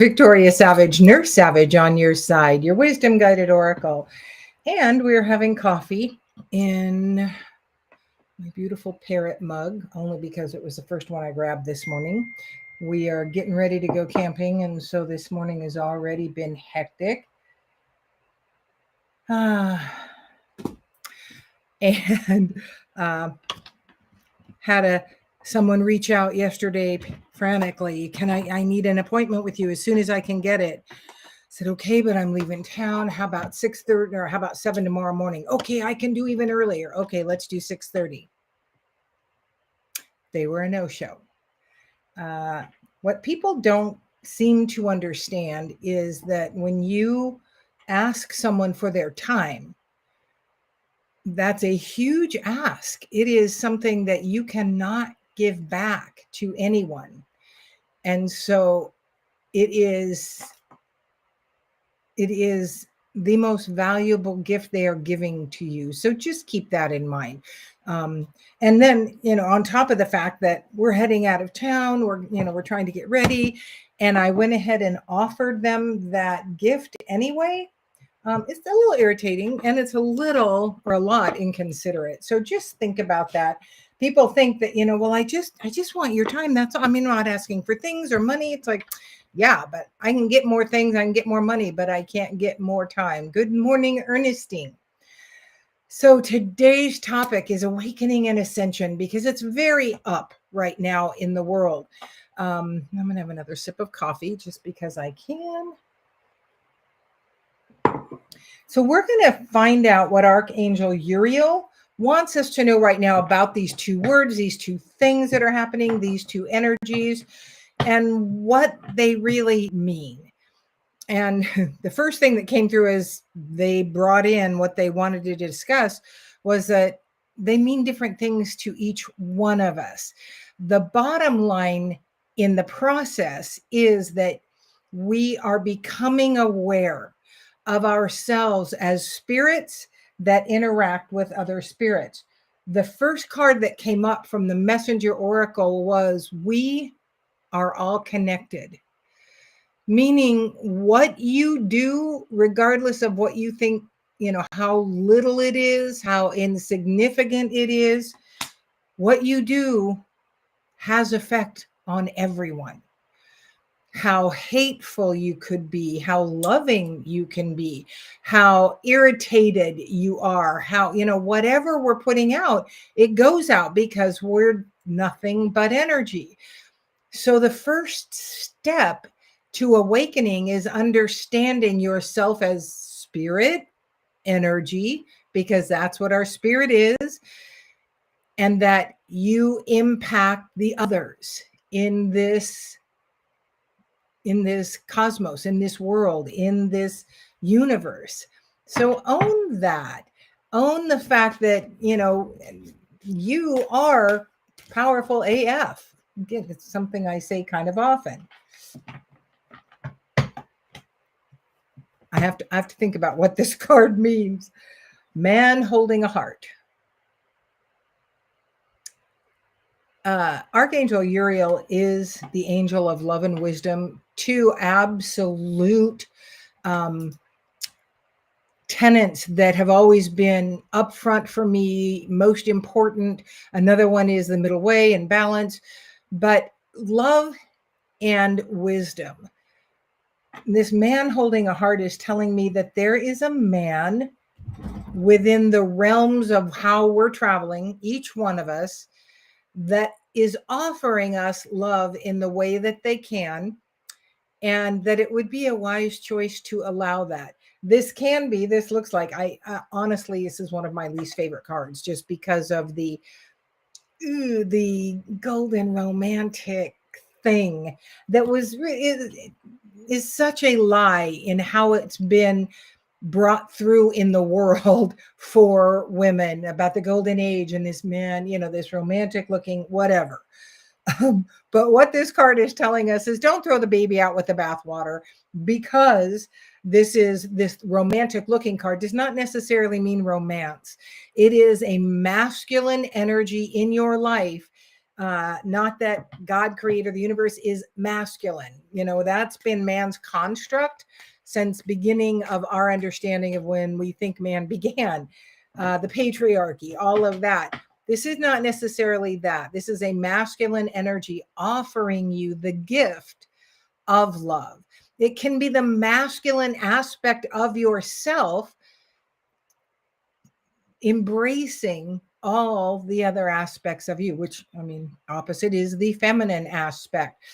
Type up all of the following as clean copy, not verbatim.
Victoria Savage, Nurse Savage on your side, your wisdom guided oracle. And we're having coffee in my beautiful parrot mug, only because it was the first one I grabbed this morning. We are getting ready to go camping, and so this morning has already been hectic. And had someone reach out yesterday frantically. I need an appointment with you as soon as I can get it. I said, okay, but I'm leaving town. How about 6:30 or how about 7 tomorrow morning? Okay, I can do even earlier. Okay, let's do 6:30. They were a no-show. What people don't seem to understand is that when you ask someone for their time, that's a huge ask. It is something that you cannot give back to anyone. And so it is the most valuable gift they are giving to you. So just keep that in mind. And then, on top of the fact that we're heading out of town, we're trying to get ready. And I went ahead and offered them that gift anyway. It's a little irritating, and it's a little or a lot inconsiderate. So just think about that. People think that, well, I just want your time. That's all. I mean, I'm not asking for things or money. It's like, yeah, but I can get more things. I can get more money, but I can't get more time. Good morning, Ernestine. So today's topic is awakening and ascension, because it's very up right now in the world. I'm going to have another sip of coffee just because I can. So we're going to find out what Archangel Uriel wants us to know right now about these two words, these two things that are happening, these two energies, and what they really mean. And the first thing that came through as they brought in what they wanted to discuss was that they mean different things to each one of us. The bottom line in the process is that we are becoming aware of ourselves as spirits that interact with other spirits. The first card that came up from the Messenger Oracle was, we are all connected. Meaning what you do, regardless of what you think, how little it is, how insignificant it is, what you do has effect on everyone. How hateful you could be, how loving you can be, how irritated you are, how, whatever we're putting out, it goes out because we're nothing but energy. So the first step to awakening is understanding yourself as spirit, energy, because that's what our spirit is, and that you impact the others in this cosmos, in this world, in this universe. So own that. Own the fact that, you are powerful AF. Again, it's something I say kind of often. I have to think about what this card means. Man holding a heart. Archangel Uriel is the angel of love and wisdom. Two absolute tenets that have always been upfront for me, most important. Another one is the middle way and balance, but love and wisdom. This man holding a heart is telling me that there is a man within the realms of how we're traveling, each one of us, that is offering us love in the way that they can, and that it would be a wise choice to allow that. This looks like, honestly, this is one of my least favorite cards, just because of the golden romantic thing that is such a lie in how it's been brought through in the world for women, about the golden age and this man, this romantic looking whatever. But what this card is telling us is, don't throw the baby out with the bathwater, because this romantic looking card does not necessarily mean romance. It is a masculine energy in your life Not that God, creator of the universe, is masculine. That's been man's construct since beginning of our understanding of when we think man began. The patriarchy, all of that. This is not necessarily that. This is a masculine energy offering you the gift of love. It can be the masculine aspect of yourself embracing all the other aspects of you, which, opposite is the feminine aspect.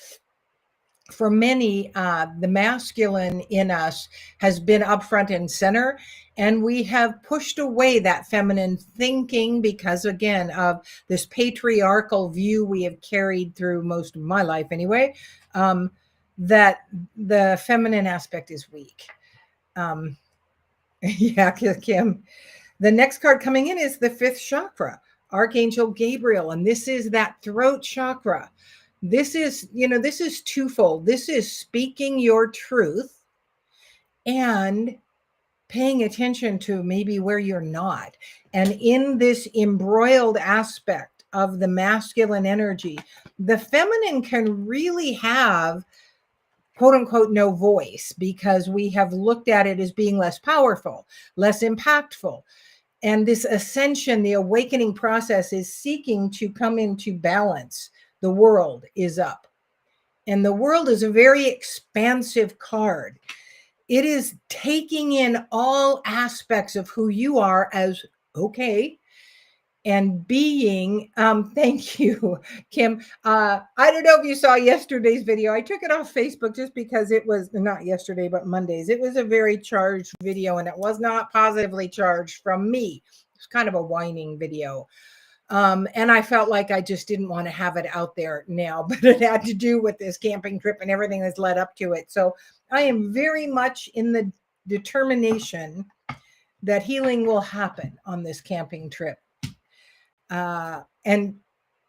For many, the masculine in us has been up front and center, and we have pushed away that feminine thinking because, again, of this patriarchal view we have carried through most of my life anyway, that the feminine aspect is weak. Yeah, Kim. The next card coming in is the 5th chakra, Archangel Gabriel, and this is that throat chakra. This is twofold. This is speaking your truth and paying attention to maybe where you're not. And in this embroiled aspect of the masculine energy, the feminine can really have, quote unquote, no voice, because we have looked at it as being less powerful, less impactful. And this ascension, the awakening process, is seeking to come into balance. The world is up. And the world is a very expansive card. It is taking in all aspects of who you are as okay, and being, thank you, Kim. I don't know if you saw yesterday's video. I took it off Facebook just because it was not yesterday, but Mondays. It was a very charged video, and it was not positively charged from me. It was kind of a whining video. And I felt like I just didn't want to have it out there now, but it had to do with this camping trip and everything that's led up to it. So I am very much in the determination that healing will happen on this camping trip. And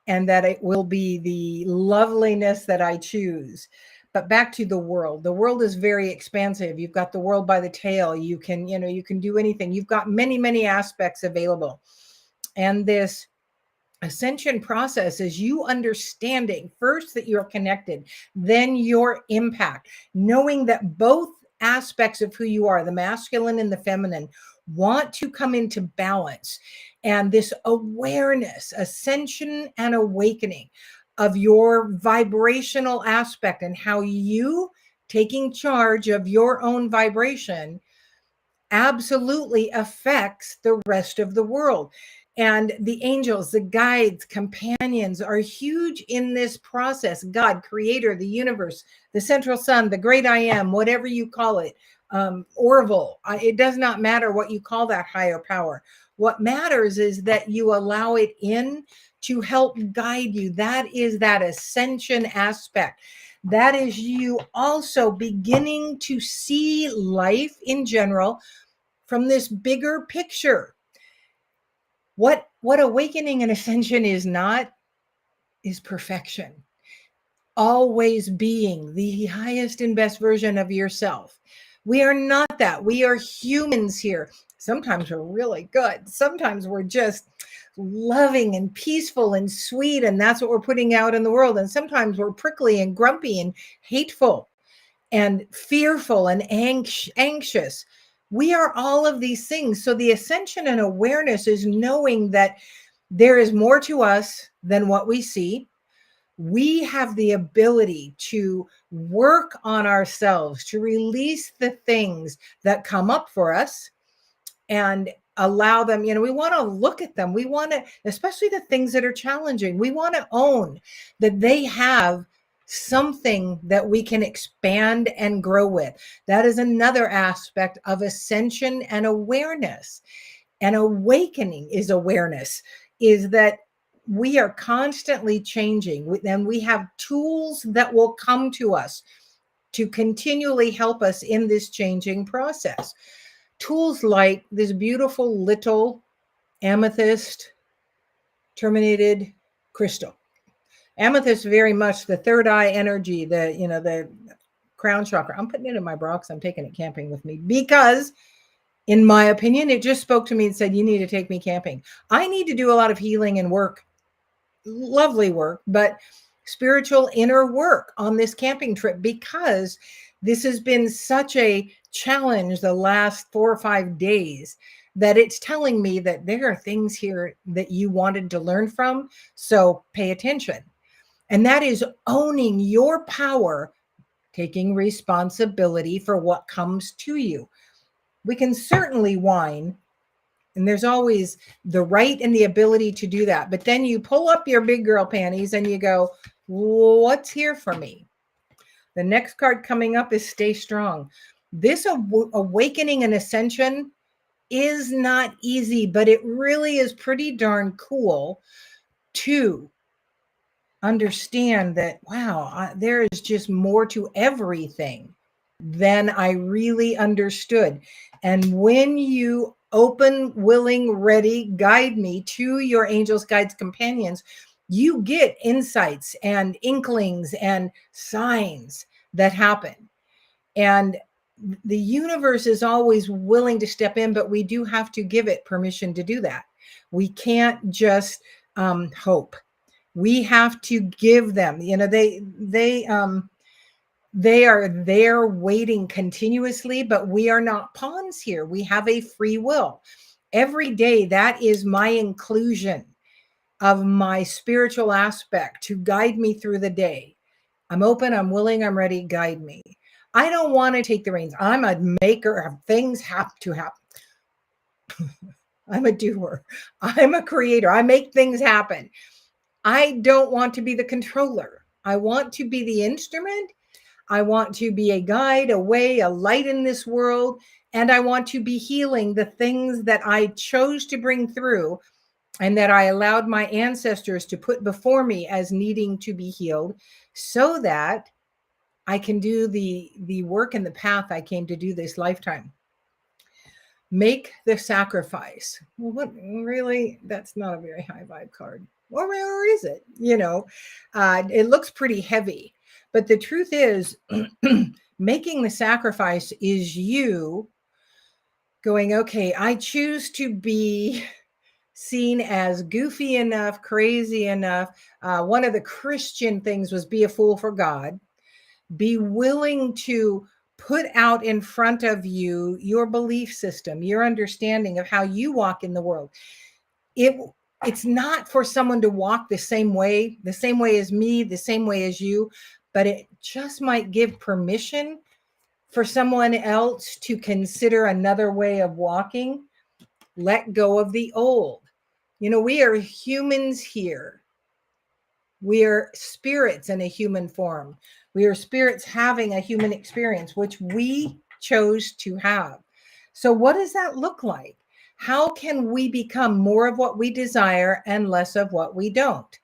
that it will be the loveliness that I choose. But back to the world. The world is very expansive. You've got the world by the tail. You can do anything. You've got many, many aspects available. And this ascension process is you understanding first that you're connected, then your impact, knowing that both aspects of who you are, the masculine and the feminine, want to come into balance. And this awareness, ascension and awakening of your vibrational aspect and how you taking charge of your own vibration absolutely affects the rest of the world. And the angels, the guides, companions are huge in this process. God, creator, the universe, the central sun, the great I am, whatever you call it, Orville, it does not matter what you call that higher power. What matters is that you allow it in to help guide you. That is that ascension aspect. That is you also beginning to see life in general from this bigger picture. What awakening and ascension is not is perfection. Always being the highest and best version of yourself. We are not that. We are humans here. Sometimes we're really good. Sometimes we're just loving and peaceful and sweet, and that's what we're putting out in the world. And sometimes we're prickly and grumpy and hateful and fearful and anxious. We are all of these things. So the ascension and awareness is knowing that there is more to us than what we see. We have the ability to work on ourselves, to release the things that come up for us and allow them. We want to look at them. We want to, especially the things that are challenging, we want to own that they have something that we can expand and grow with. That is another aspect of ascension and awareness. And awakening is awareness, is that we are constantly changing, and we have tools that will come to us to continually help us in this changing process. Tools like this beautiful little amethyst terminated crystal. Amethyst, very much the third eye energy, the crown chakra. I'm putting it in my bra because I'm taking it camping with me, because in my opinion, it just spoke to me and said, you need to take me camping. I need to do a lot of healing and work lovely work, but spiritual inner work on this camping trip, because this has been such a challenge the last 4 or 5 days that it's telling me that there are things here that you wanted to learn from. So pay attention. And that is owning your power, taking responsibility for what comes to you. We can certainly whine, and there's always the right and the ability to do that. But then you pull up your big girl panties and you go, what's here for me? The next card coming up is stay strong. This awakening and ascension is not easy, but it really is pretty darn cool to understand that, wow, there is just more to everything than I really understood. And when you open, willing, ready, guide me to your angels, guides, companions, you get insights and inklings and signs that happen. And the universe is always willing to step in, but we do have to give it permission to do that. We can't just hope. We have to give them, they are there waiting continuously, but we are not pawns here. We have a free will. Every day, that is my inclusion of my spiritual aspect to guide me through the day. I'm open, I'm willing, I'm ready, guide me. I don't want to take the reins. I'm a maker of things have to happen. I'm a doer. I'm a creator. I make things happen. I don't want to be the controller. I want to be the instrument. I want to be a guide, a way, a light in this world. And I want to be healing the things that I chose to bring through and that I allowed my ancestors to put before me as needing to be healed, so that I can do the work and the path I came to do this lifetime. Make the sacrifice. Well, what really? That's not a very high vibe card. Or is it? It looks pretty heavy. But the truth is, making the sacrifice is you going, okay, I choose to be seen as goofy enough, crazy enough. One of the Christian things was be a fool for God. Be willing to put out in front of you your belief system, your understanding of how you walk in the world. It's not for someone to walk the same way as me, the same way as you, but it just might give permission for someone else to consider another way of walking. Let go of the old. We are humans here. We are spirits in a human form. We are spirits having a human experience, which we chose to have. So what does that look like? How can we become more of what we desire and less of what we don't?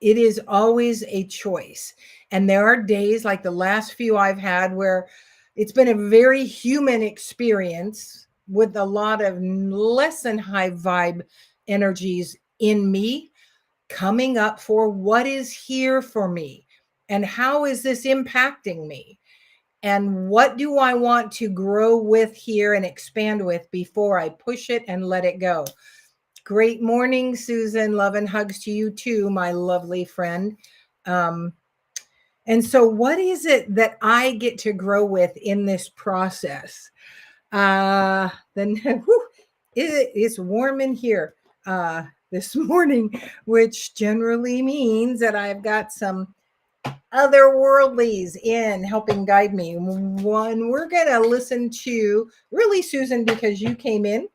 It is always a choice. And there are days like the last few I've had where it's been a very human experience with a lot of less than high vibe energies in me coming up for what is here for me and how is this impacting me and what do I want to grow with here and expand with before I push it and let it go. Great morning, Susan. Love and hugs to you too, my lovely friend. And so what is it that I get to grow with in this process? Then it's warm in here this morning, which generally means that I've got some otherworldlies in helping guide me. One, we're going to listen to, really, Susan, because you came in,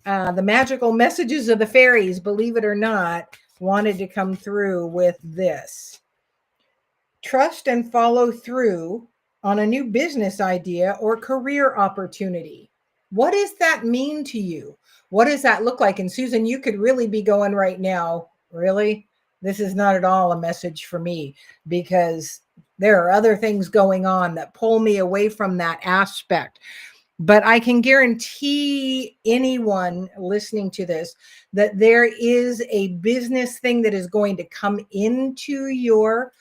the magical messages of the fairies, believe it or not, wanted to come through with this. Trust and follow through on a new business idea or career opportunity. What does that mean to you? What does that look like? And Susan, you could really be going right now, really? This is not at all a message for me, because there are other things going on that pull me away from that aspect. But I can guarantee anyone listening to this that there is a business thing that is going to come into your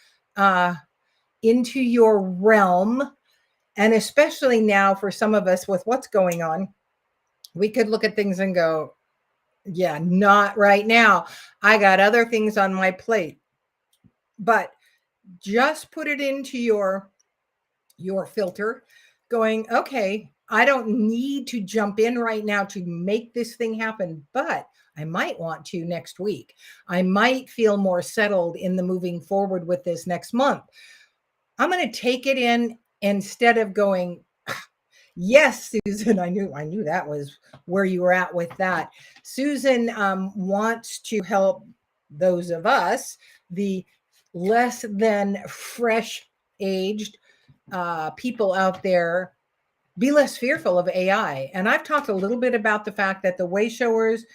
realm. And especially now for some of us with what's going on, we could look at things and go, yeah, not right now. I got other things on my plate. But just put it into your filter, going, okay, I don't need to jump in right now to make this thing happen, but I might want to next week. I might feel more settled in the moving forward with this next month. I'm going to take it in instead of going, yes, Susan, I knew that was where you were at with that. Susan wants to help those of us, the less than fresh aged people out there, be less fearful of AI. And I've talked a little bit about the fact that the way showers,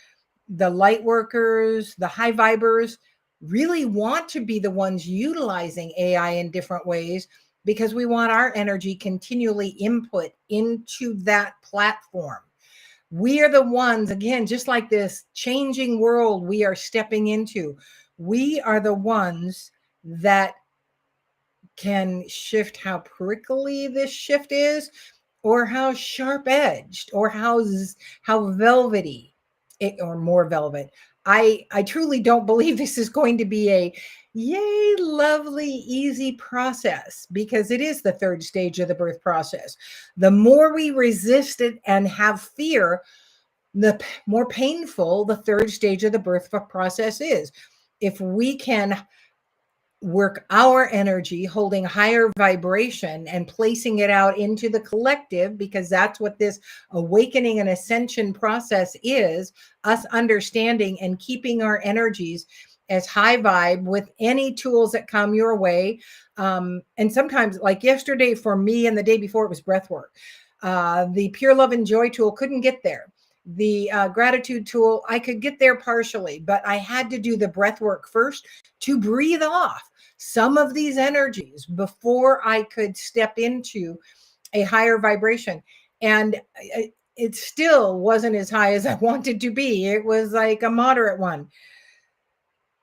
the light workers, the high vibers really want to be the ones utilizing AI in different ways, because we want our energy continually input into that platform. We are the ones, again, just like this changing world we are stepping into, we are the ones that can shift how prickly this shift is, or how sharp edged, or how velvety it, or more velvet. I truly don't believe this is going to be a yay, lovely, easy process, because it is the third stage of the birth process. The more we resist it and have fear, the more painful the third stage of the birth process is. If we can work our energy, holding higher vibration and placing it out into the collective, because that's what this awakening and ascension process is, us understanding and keeping our energies as high vibe with any tools that come your way. And sometimes, like yesterday for me and the day before, it was breath work. The pure love and joy tool couldn't get there. The gratitude tool, I could get there partially, but I had to do the breath work first to breathe off some of these energies before I could step into a higher vibration. And it still wasn't as high as I wanted to be. It was like a moderate one.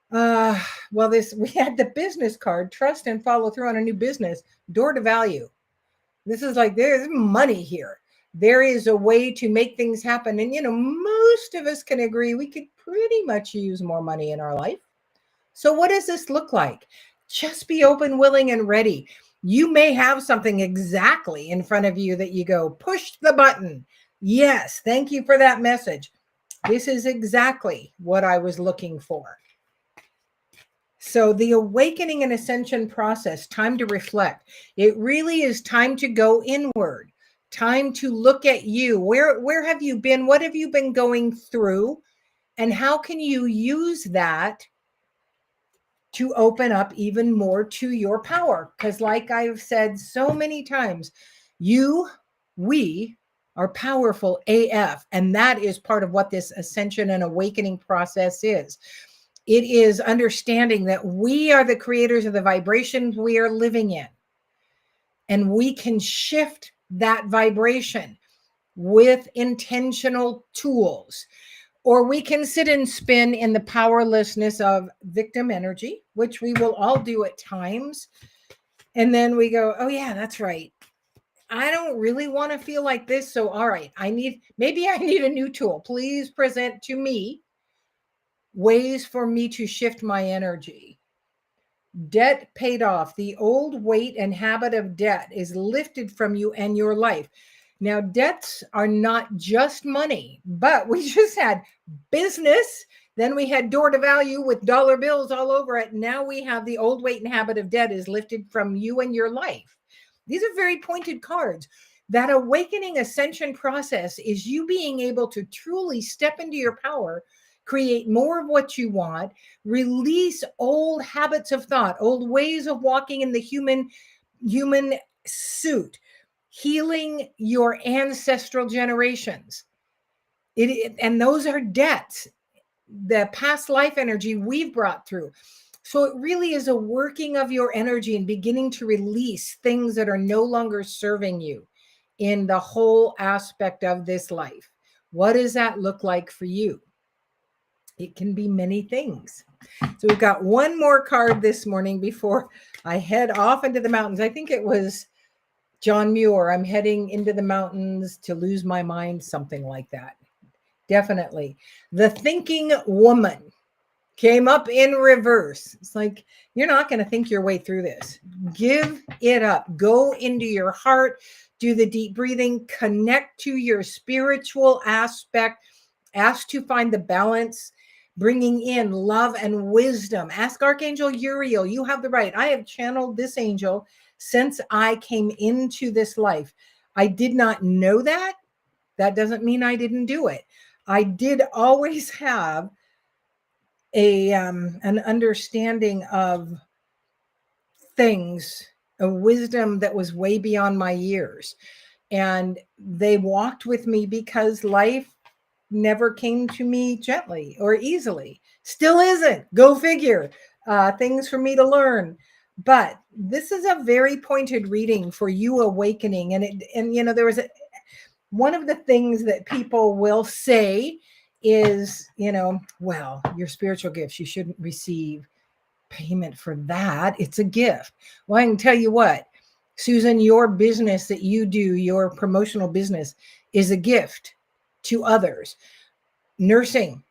Well, we had the business card, trust and follow through on a new business, door to value. This is like, there's money here. There is a way to make things happen. And, most of us can agree we could pretty much use more money in our life. So what does this look like? Just be open, willing, and ready. You may have something exactly in front of you that you go, push the button. Yes, thank you for that message. This is exactly what I was looking for. So the awakening and ascension process, time to reflect. It really is time to go inward, time to look at you. Where have you been? What have you been going through? And how can you use that to open up even more to your power? Because like I've said so many times, we are powerful AF. And that is part of what this ascension and awakening process is. It is understanding that we are the creators of the vibrations we are living in. And we can shift that vibration with intentional tools. Or we can sit and spin in the powerlessness of victim energy, which we will all do at times. And then we go, oh yeah, that's right. I don't really want to feel like this. So, all right, maybe I need a new tool. Please present to me ways for me to shift my energy. Debt paid off. The old weight and habit of debt is lifted from you and your life. Now, debts are not just money, but we just had business. Then we had door to value with dollar bills all over it. Now we have the old weight and habit of debt is lifted from you and your life. These are very pointed cards. That awakening ascension process is you being able to truly step into your power, create more of what you want, release old habits of thought, old ways of walking in the human suit, healing your ancestral generations. And those are debts, the past life energy we've brought through. So it really is a working of your energy and beginning to release things that are no longer serving you in the whole aspect of this life. What does that look like for you? It can be many things. So we've got one more card this morning before I head off into the mountains. I think it was John Muir. I'm heading into the mountains to lose my mind, something like that. Definitely. The thinking woman. came up in reverse. It's like, you're not going to think your way through this. Give it up. Go into your heart, do the deep breathing, connect to your spiritual aspect, ask to find the balance, bringing in love and wisdom. Ask Archangel Uriel. You have the right. I have channeled this angel since I came into this life. I did not know that. That doesn't mean I didn't do it. I did always have an understanding of things, a wisdom that was way beyond my years. And they walked with me because life never came to me gently or easily. Still isn't. Go figure. Things for me to learn. But this is a very pointed reading for you awakening. And there was one of the things that people will say is, well, your spiritual gifts, you shouldn't receive payment for that. It's a gift. Well, I can tell you what, Susan, your business that you do, your promotional business, is a gift to others. Nursing,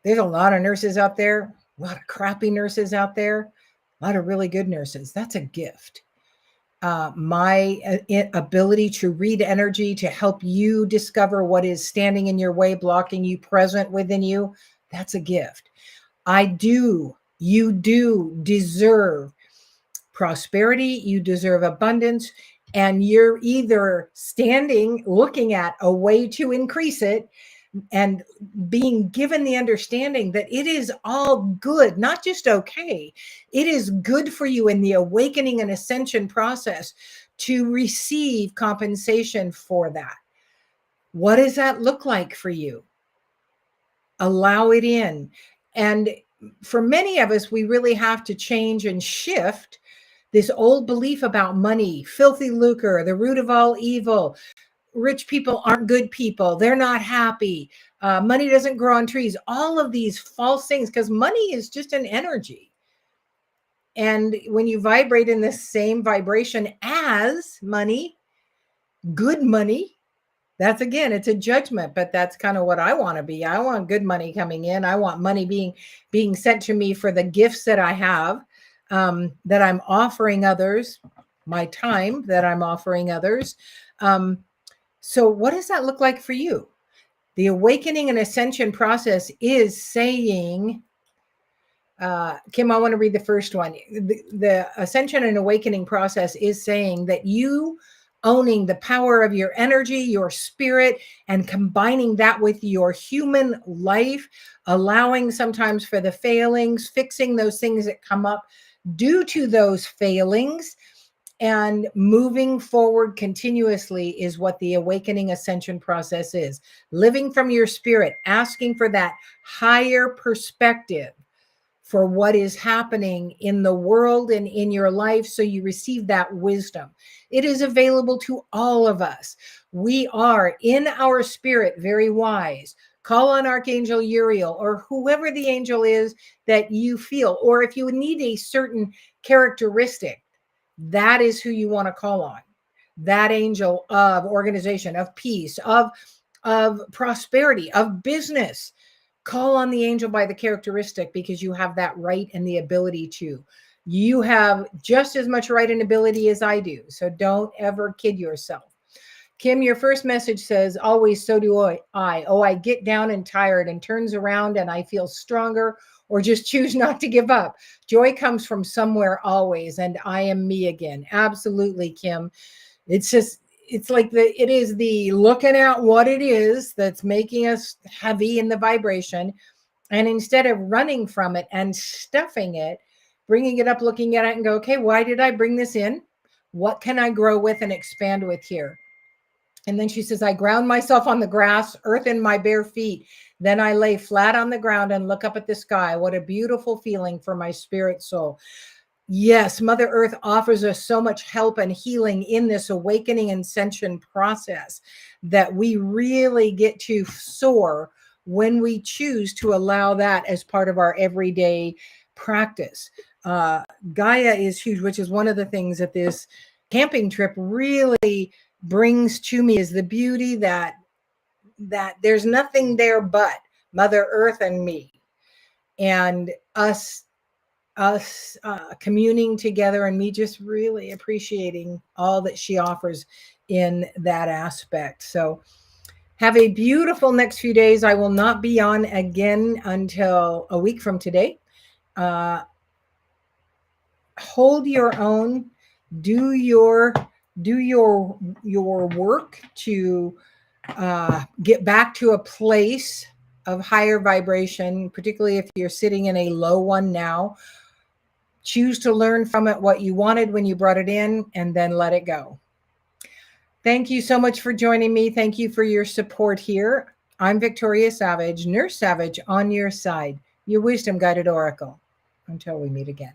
there's a lot of nurses out there, a lot of crappy nurses out there, a lot of really good nurses. That's a gift. My ability to read energy, to help you discover what is standing in your way, blocking you, present within you, that's a gift. You do deserve prosperity, you deserve abundance, and you're either standing, looking at a way to increase it, and being given the understanding that it is all good, not just okay. It is good for you in the awakening and ascension process to receive compensation for that. What does that look like for you? Allow it in. And for many of us, we really have to change and shift this old belief about money, filthy lucre, the root of all evil. Rich people aren't good people. They're not happy. Money doesn't grow on trees. All of these false things, because money is just an energy. And when you vibrate in the same vibration as money, good money, that's, again, it's a judgment, but that's kind of what I want to be. I want good money coming in. I want money being sent to me for the gifts that I have, that I'm offering others, my time that I'm offering others. So what does that look like for you? The awakening and ascension process is saying, Kim, I want to read the first one. The ascension and awakening process is saying that you owning the power of your energy, your spirit, and combining that with your human life, allowing sometimes for the failings, fixing those things that come up due to those failings, and moving forward continuously is what the awakening ascension process is. Living from your spirit, asking for that higher perspective for what is happening in the world and in your life, so you receive that wisdom. It is available to all of us. We are in our spirit very wise. Call on Archangel Uriel or whoever the angel is that you feel, or if you need a certain characteristic, that is who you want to call on. That angel of organization, of peace, of prosperity, of business. Call on the angel by the characteristic, because you have that right and the ability to. You have just as much right and ability as I do. So don't ever kid yourself. Kim, your first message says, always so do I. Oh, I get down and tired and turns around and I feel stronger, or just choose not to give up. Joy comes from somewhere always, and I am me again. Absolutely, Kim. It's like it is the looking at what it is that's making us heavy in the vibration. And instead of running from it and stuffing it, bringing it up, looking at it and go, okay, why did I bring this in? What can I grow with and expand with here? And then she says, I ground myself on the grass, earth in my bare feet. Then I lay flat on the ground and look up at the sky. What a beautiful feeling for my spirit soul. Yes, Mother Earth offers us so much help and healing in this awakening and ascension process that we really get to soar when we choose to allow that as part of our everyday practice. Gaia is huge, which is one of the things that this camping trip really brings to me, is the beauty that there's nothing there but Mother Earth and me. and us communing together, and me just really appreciating all that she offers in that aspect. So have a beautiful next few days. I will not be on again until a week from today. Hold your own. Do your work to get back to a place of higher vibration, particularly if you're sitting in a low one now. Choose to learn from it what you wanted when you brought it in, and then let it go. Thank you so much for joining me. Thank you for your support here. I'm Victoria Savage, Nurse Savage, on your side, your wisdom guided oracle. Until we meet again.